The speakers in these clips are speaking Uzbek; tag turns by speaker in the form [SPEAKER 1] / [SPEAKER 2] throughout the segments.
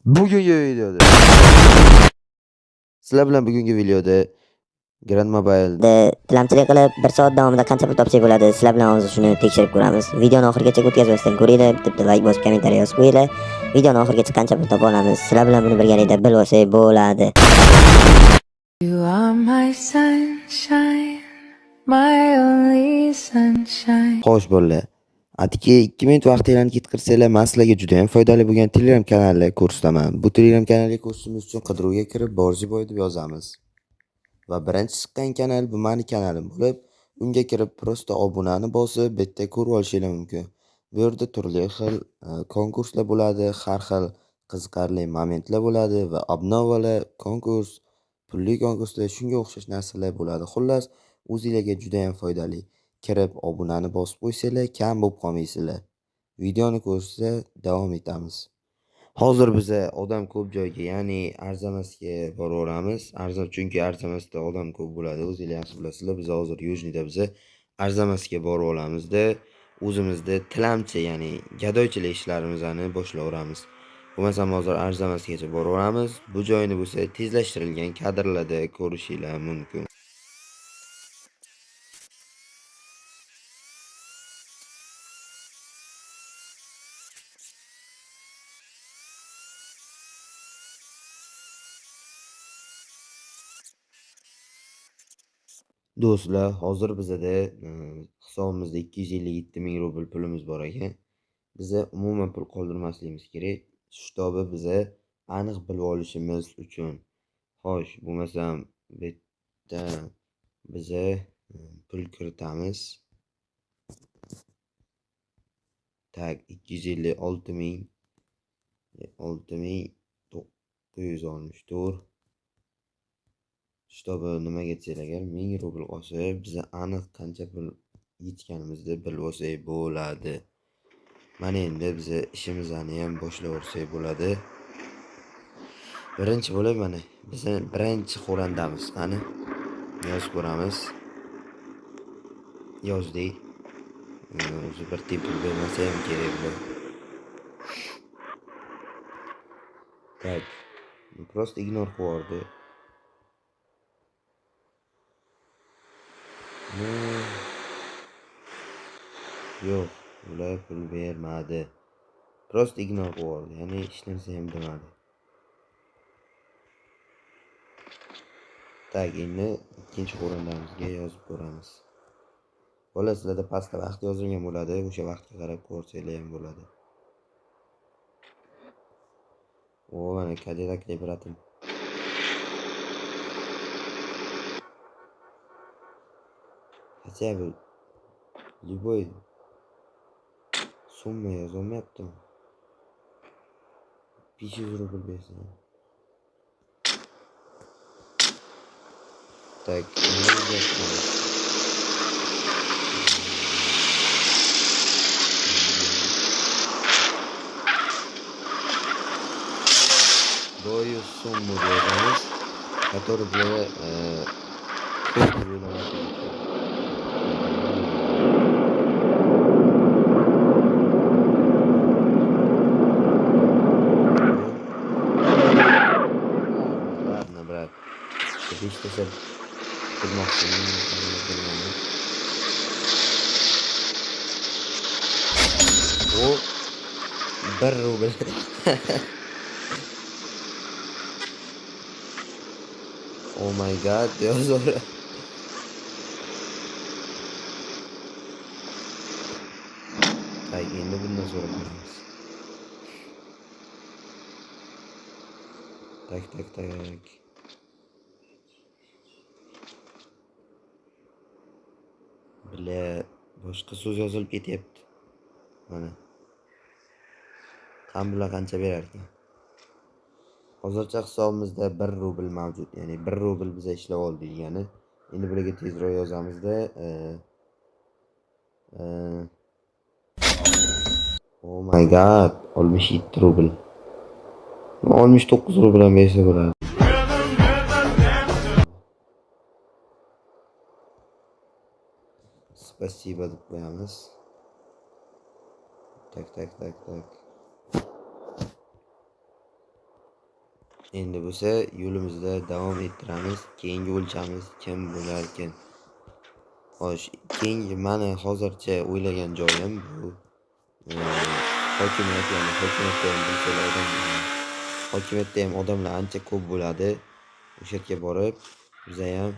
[SPEAKER 1] Bugungi videoda sizlar bilan bugungi videoda Grand Mobile'da
[SPEAKER 2] tilamchilik qilib 1 soat davomida qancha pul topsak bo'ladi, sizlar bilan hozir shuni tekshirib ko'ramiz. Videoni oxirigacha o'tkazmasdan ko'ringlar, bitta like bosib kommentariy yozib qo'yinglar. Videoni oxirigacha qancha pul topa olamiz, sizlar bilan buni birgalikda bilib olsak bo'ladi.
[SPEAKER 3] You are my sunshine, my only sunshine.
[SPEAKER 1] Xo'sh bolalar, atigi 2 minut vaqtinglarni ketkirsanglar, men sizlarga juda ham foydali bo'lgan Telegram kanalini ko'rsataman. Bu Telegram kanalga ko'rsatishimiz uchun qidiruvga kirib Borziboy deb yozamiz. Va birinchi chiqqan kanal bu meni kanalim bo'lib, unga kirib prosta obunani bosib, bitta ko'rib olishingiz mumkin. Bu yerda turli xil konkurslar bo'ladi, har xil qiziqarli momentlar bo'ladi va obnovalar, konkurs, pulli konkurslar, shunga o'xshash narsalar bo'ladi. Xullas, o'zingizlarga juda ham foydali. Kirib obunani bosib qo'ysanglar, kam bo'lib qolmaysizlar. Videoni ko'rishda davom etamiz. Hozir biza odam ko'p joyga, ya'ni Arzamasga boraveramiz. Chunki Arzamasda odam ko'p bo'ladi. O'zingizlar yaxshi bilasizlar. Biz hozir Yujnida biza Arzamasga borib olamizda, o'zimizda tilamchi, ya'ni gadoychilik ishlarimizni boshlaveramiz. Bo'lmasam hozir Arzamasgacha boraveramiz. Bu joyni bo'lsa tezlashtirilgan kadrlarda ko'rishingiz mumkin. Do'stlar, hozir bizada hisobimizda 257 ming rubl pulimiz bor ekan. Biza umuman pul qoldirmasligimiz kerak. Shtobi biza aniq bilib olishimiz uchun. Xo'sh, bo'lmasam bitta biza pul kiritamiz. Tak 256 ming 6964. Shtobi nimaga desanglar agar 1000 rubl qolsa, biza aniq qancha pul yetganimizni bilib olsak bo'ladi. Mana endi biza ishimizni ham boshlaversak bo'ladi. Birinchi bo'lib mana biza birinchi xo'randamiz. Qani yozib ko'ramiz. Yozdik. O'zi bir pul bermasa ham kerak bu. Tak. Просто ignor qo'yardi. Yo'q, ular pul bermadi. Просто ignor qo'yardi. Ya'ni hech narsa ham demadi. Tak, endi ikkinchi xo'randamizga yozib ko'ramiz. Bola, sizlarda pastda vaqt yozilgan bo'ladi. O'sha vaqtga qarab ko'rsanglar ham bo'ladi. Mana Cadillac Liberatim. Хотя бы любой summa yozolmayaptimi? 500 rubl bersin. Так, даю сумму береміз, который было Ладно, брат, ты что же О, 1 rubl. Oh my god, diyor. Ay, endi bundan sonra ko'ramiz. Tak. Bile boshqa so'z yozilib ketyapti. Mana. Ham bular qancha berar ekan? Hozircha hisobimizda 1 rubl mavjud. Ya'ni 1 rubl biz ishlab oldik degani. Endi bularga tezroq yozamizda Oh my god, 67 rubl. 69 rubl ham bersa bo'ladi. Spasibo deb qo'yamiz. Tak. Endi bo'lsa yo'limizda davom ettiramiz. Keyingi o'lchamiz kim bo'larkan? Xo'sh, keyingi mani hozircha o'ylagan joyim bu hokimiyat, ya'ni hokimiyatda ham bilsanglar hokimiyatda ham odamlar ancha ko'p bo'ladi. O'sha yerga borib biza ham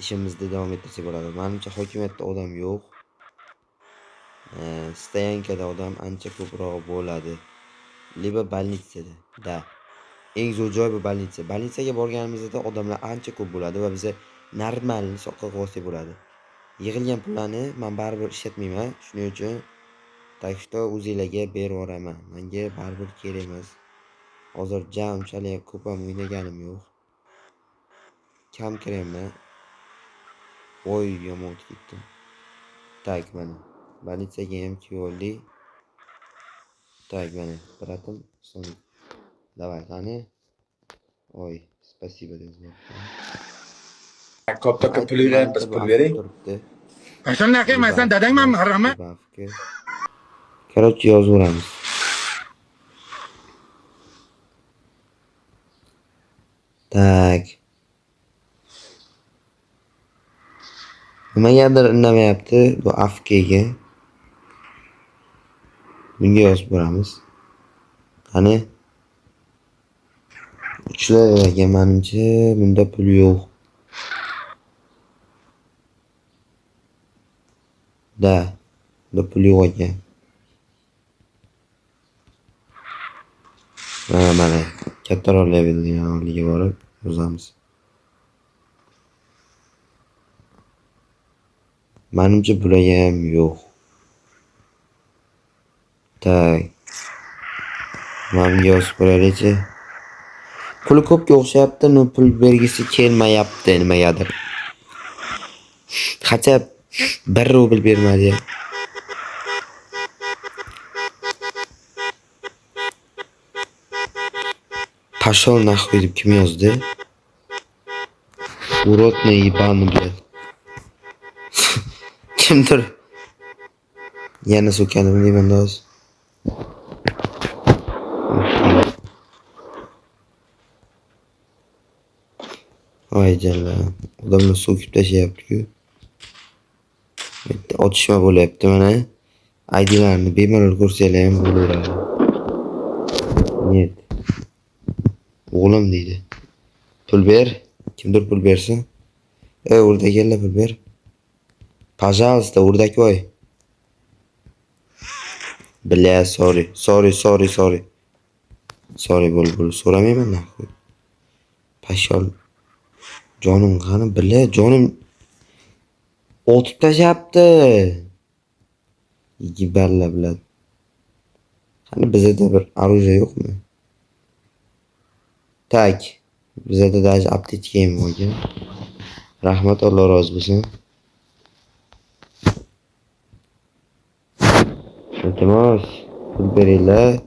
[SPEAKER 1] ishimizni davom ettirsak bo'ladi. Menimcha hokimiyatda odam yo'q. Stoyankada odam ancha ko'proq bo'ladi. Liba больницада. Da. Eng zo'r joy bu больница. Больницаga borganimizda odamlar ancha ko'p bo'ladi va biza normal soqqa qilsak bo'ladi. Yig'ilgan pullarni men baribir ishlatmayman. Shuning uchun так что o'zingizlarga berib yuboraman. Menga baribir kerak emas. Hozir jam unchalik ko'p ham o'ynaganim yo'q. Kam kiryapman. Voy, yomon ketdim. Так, mana. Больницаga ham kelib oldik. Так, mana. Biratim, so'ng. Давай, qani. Oy, spasibo deyapman.
[SPEAKER 4] Koptaka pulinglar biz pul bering.
[SPEAKER 5] Qachondan qilmaysan dadangman harami?
[SPEAKER 1] Короче, yozaveramiz. Tak. Nimagadir indamayapti bu afkega. Bunga yozib boramiz. Qani? Uchlarga menimcha bunda pul yo'q. Da, bunda pul yo'q ekan. Mana kattaroq levelga borib yozamiz. Menimcha bularga ham yo'q. Tak. Menga yozib qo'yaylik-chi. Puli ko'pga o'xshayapti, pul bergisi kelmayapti nimagadir. Qancha 1 rubl bermadi. Pashol nahvoy deb kim yozdi? Urotный ебаный, блядь. Kimdir? Yana so'kanimni deyman hozir. Voy jalla. Odamlar so'kib tashlayapti-ku. Bitta otishma bo'lyapti mana. IDlarni bemalol ko'rsanglar ham bo'laveradi. Net. O'g'lim deydi. Pul ber. Kimdir pul bersin. O'rdaganlar pul ber. Пожалуйста, o'rdakvoy. Bля, sorry. Sorry bo'l. So'ramayman nahvoy. Pashol. Jonim qani, bля, jonim otib tashyapti. Yigibarla biladi. Qani bizda bir оружие yo'qmi? Tak. Bizda даже aptechka ham yo'q ekan. Rahmat, Alloh rozi bo'lsin. Iltimos, pul beringlar.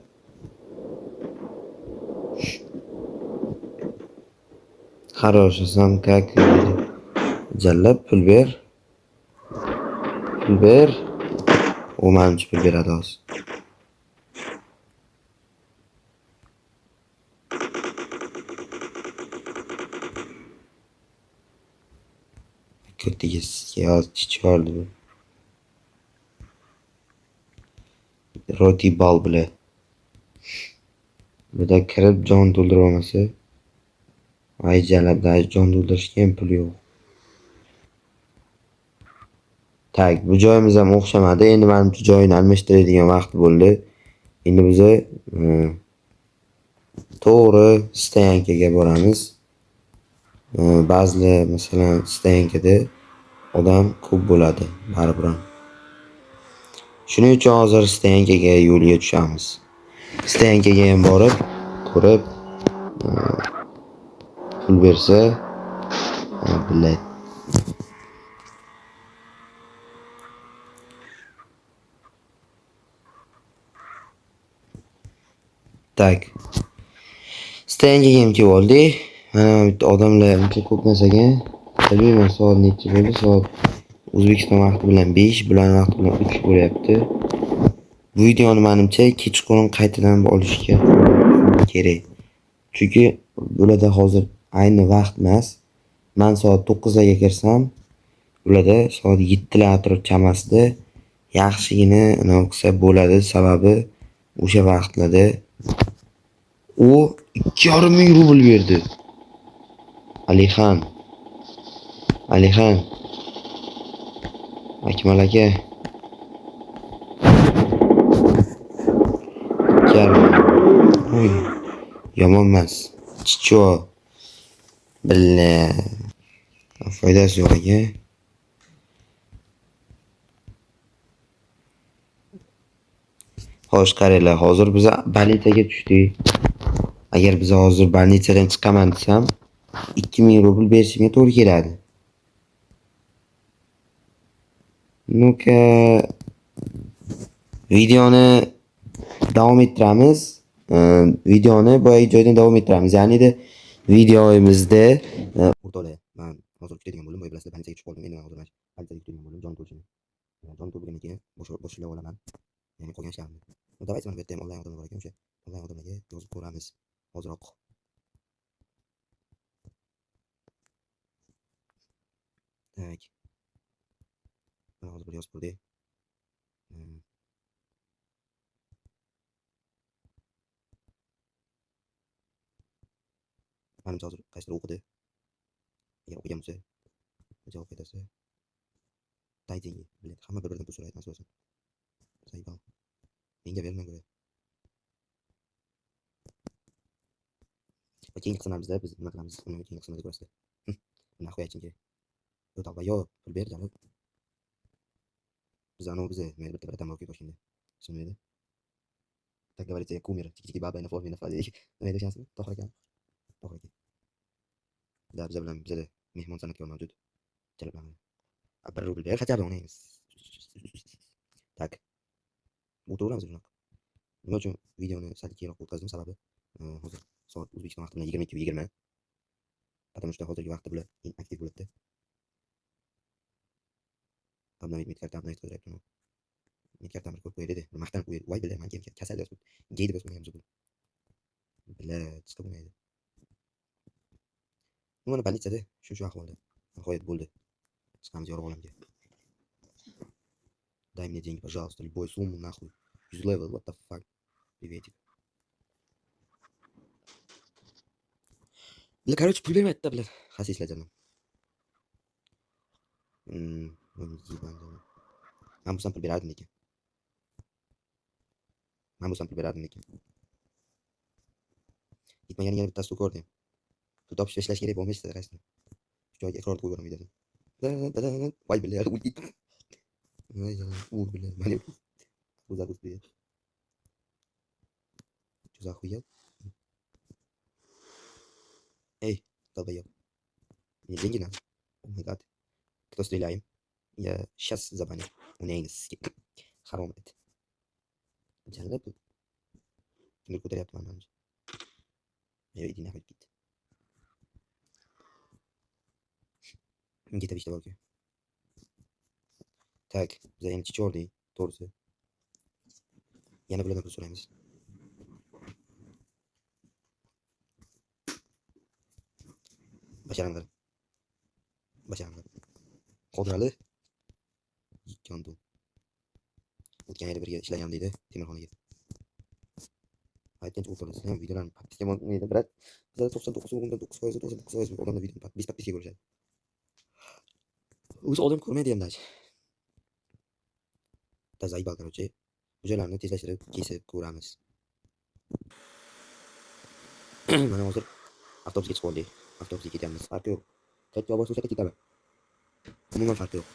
[SPEAKER 1] Хорошо, сам как jallab pul ber. Pul ber. U menimcha pul beradi hozir. Kötüge çıkardı bu. Roti bal bile. Bu da kirib jon to'ldirolmasa. Ay jalabda jon to'ldirishga ham pul yo'q. Tak, bu joyimiz ham o'xshamadi. Endi menimcha joyini almashtiradigan vaqt bo'ldi. Endi biz to'g'ri stoyankaga boramiz. Ba'zi masalan stoyankada odam ko'p bo'ladi baribir. Shuning uchun hozir stoyankaga yo'lga tushamiz. Stoyankaga ham borib ko'rib pul bersa bilay. Tak. Stoyankaga ham kelib oldik. Mana bitta odamlar uncha ko'p emas ekan. Bilmayman soat necha bo'ldi. Soat O'zbekiston vaqti bilan 5, bular vaqti bilan 3 bo'lyapti. Bu videoni menimcha kechqurun qaytadan olishga kerak. Chunki Bularda hozir ayni vaqt emas. Men soat 9 kirsam, bularda soat 7 atrof chamasida yaxshigina nima qilsa bo'ladi, sababi o'sha vaqtlarda u 2,5 ming rubl berdi. Alixan, Akmal aka. 2,5 ming. Yomon emas. Chicho. Billa. Foydasi yo'q aka. Xo'sh qaranglar, hozir biz больницаga tushdik. Agar biz hozir больницаdan chiqaman desam, 2 ming rubl berishimga to'g'ri keladi. Nu-ka videoni davom ettiramiz. Videoni boyagi joydan davom ettiramiz. Ya'ni videomizda o'rtoqlar, men hozir ketadigan bo'ldim. Boya bilasizlar, больницаga tushib qoldim. Endi men hozir больницаga ketadigan bo'ldim. Jon to'lishini. Jon to'lgandan keyin boshlab olaman. Ya'ni qolgan ishlarimni. Давайте mana bu yerda ham onlayn odamlar bor ekan, o'sha onlayn odamlarga yozib ko'ramiz. Hoziroq. Tak. Mana hozir bir yozib ko'rdik. Menimcha hozir qaysidir o'qidi. Agar o'qigan bo'lsa, javob qaytarsa. Daytingi, bilet. Hamma bir-biridan pul so'raydi, masalan. Saybal. Menga bermang ko'ray. Va keyingi qismlarimizda biz nima qilamiz? Uni keyingi qismlarda ko'rasizlar. Nahvoy aytishim kerak. O'rtoq yo pul ber, jalil. Biz bitta bratан bor-ku Toshkentda. Ismi nima edi? Так говорится, я кумир. Тики-тики баба на форме на фазе. Nima edi o'shanisi? Tohir aka. Tohir aka. Bizlar bilan bizada mehmon san'atkor mavjud. Jalil bilan. 1 rubl ber, хотя бы o'ynaymiz. Tak. O'tiraveramiz shunaqa. Nima uchun videoni sal keyinroq o'tkazdim? Sababi hozir soat O'zbekiston vaqti bilan 22:20. Потому что hozirgi vaqtda bular eng aktiv bo'ladi. Обновить медкарту qilyapman. Medkartani ko'p qo'yadi dedi. Maqtanib qo'yadi. Voy bilaman, men kasal deb gey deb o'smagan bo'lsa. Bila, chiqib bo'lmaydi. Mana больницада shu ahvolda. Nihoyat bo'ldi. Chiqamiz yorug' olamga. Дай мне деньги, пожалуйста, любую сумму нахуй. 100 level, what the fuck. Приветик. Bular короче pul bermaydi-da bular. Xasislar canım. Men bo'lsam pul berardim lekin. Yetmaganiga bittasini ko'rdim. Pul topishga ishlash kerak bo'lmaydi qaysi. Shu joyga iqror qo'yib yuboraman videoda. Voy billahi, ulti. Billahi, mana bu zagusti. Что за охуел? Эй, долбоёб. Мне деньги надо. О май гад. Кто стреляем? Я сейчас забаню. У меня есть харом это. Jalil bu. Kimdir ko'taryapti menimcha. Iди nahot git. Gita ishda borku. Tak, biz endi chichordik, to'g'risi. Yana bulardan pul so'raymiz. Basharanlar. Qodrali. Yikkandu. O'tgan yili birga ishlagan deydi temirxonaga. Aytgancha o'tiramiz. Ham videolarni podpiska bo'lmaydi, brat. Bizda 99% odamlar videoni podpiska bo'lishadi. O'zi odam ko'rmaydi ham даже. Zaybal короче. Bu joylarni tezlashtirib, kesib ko'ramiz. Mana hozir avtobusga chiqib oldik. Avtobusga ketamiz. Farqi yo'q. Qayerga olib borsa ketaman. Umuman farqi yo'q.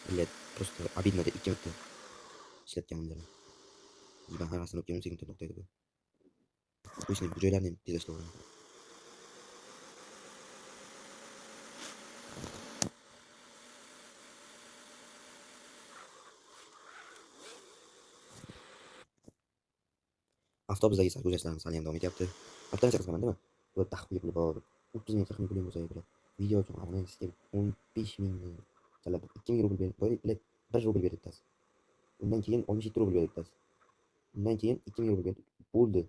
[SPEAKER 1] Блядь, просто обидно deb 2 marta ishlatganimdan. Ben har asını okuyuyorum, sekund noktaydı bu. Bu işin bu joylarni ham tezlashtirib olaman. Avtobusdagi sarguzashtlarimiz hali ham davom etyapti. Avtobusga qizaman, deymi? Bu taxfif puli bor. 30 ming 40 ming pul bo'lsa kerak. Video uchun abonent sistem 15 ming talab 2 ming rubl berib qo'yib, 1 rubl berib bitasi. Undan keyin 17 rubl berib bitasi. Undan keyin 2 ming rubl berib bo'ldi.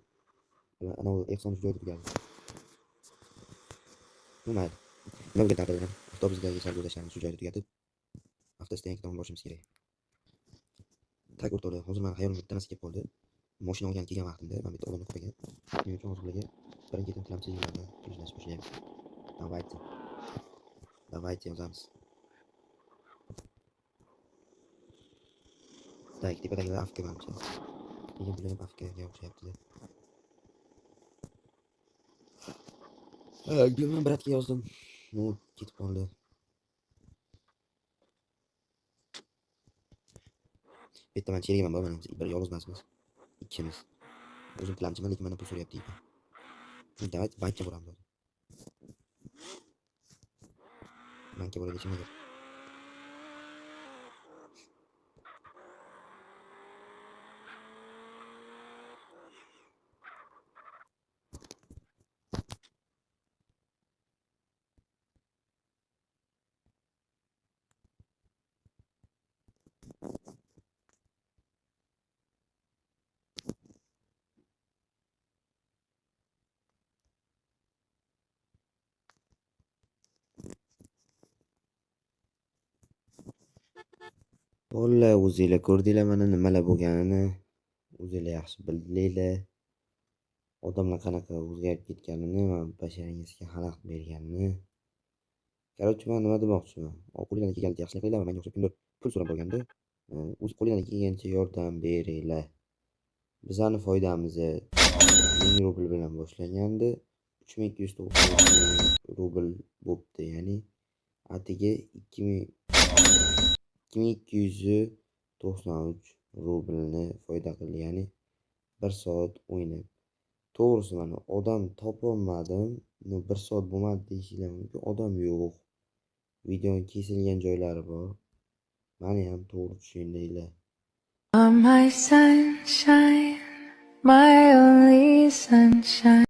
[SPEAKER 1] Ana u ehson joyda turgan. Nima bo'lgan taqdirda avtobusdagi sarguzashtlarni shu joyda tugatib, avtostanga tomon borishimiz kerak. Tak o'rtoqlar, hozir meni hayolimga bitta narsa kelib qoldi. Mashina olgan kelgan vaqtimda men bitta odamni ko'rgan. Shuning uchun hozir ularga birin-ketin tilamchi yillarda kelishib boshlaymiz. Давайте yozamiz. Tak, tepadagilar afka manimcha. Lekin bular ham afkaga o'xshayapti. Gulman bratga yozdim. U ketib qoldi. Bitta men cherigaman bor, mana bir yolg'iz emasmiz. Ikkimiz. O'zim tilamchiman, lekin mendan pul so'rayapti. Давайте bankka boramiz. Bankka borib yechim agar. Bolalar, o'zinglar ko'rdinglar mana nimalar bo'lganini. O'zinglar yaxshi bildinglar. Odamlar qanaqa o'zgarib ketganini va basharangizga xalaqit berganini. Короче, men nima demoqchiman? Qo'lingizdan kelgancha yaxshilik qilinglar va menga o'xshab kimdir pul so'rab bo'lganda, o'z qo'lingizdan kelgancha yordam beringlar. Bizani foydamizga 1000 rubl bilan boshlangandi, 3290 rubl bo'pti. Ya'ni atigi 2293 rublni foyda qildi. Ya'ni 1 soat o'ynab. To'g'risi mana odam topolmadim. 1 soat bo'lmadi deyishinglar mumkin. Odam yo'q. Videoning kesilgan joylari bor. Meni ham to'g'ri tushundinglar.
[SPEAKER 3] Are my sunshine, my only sunshine.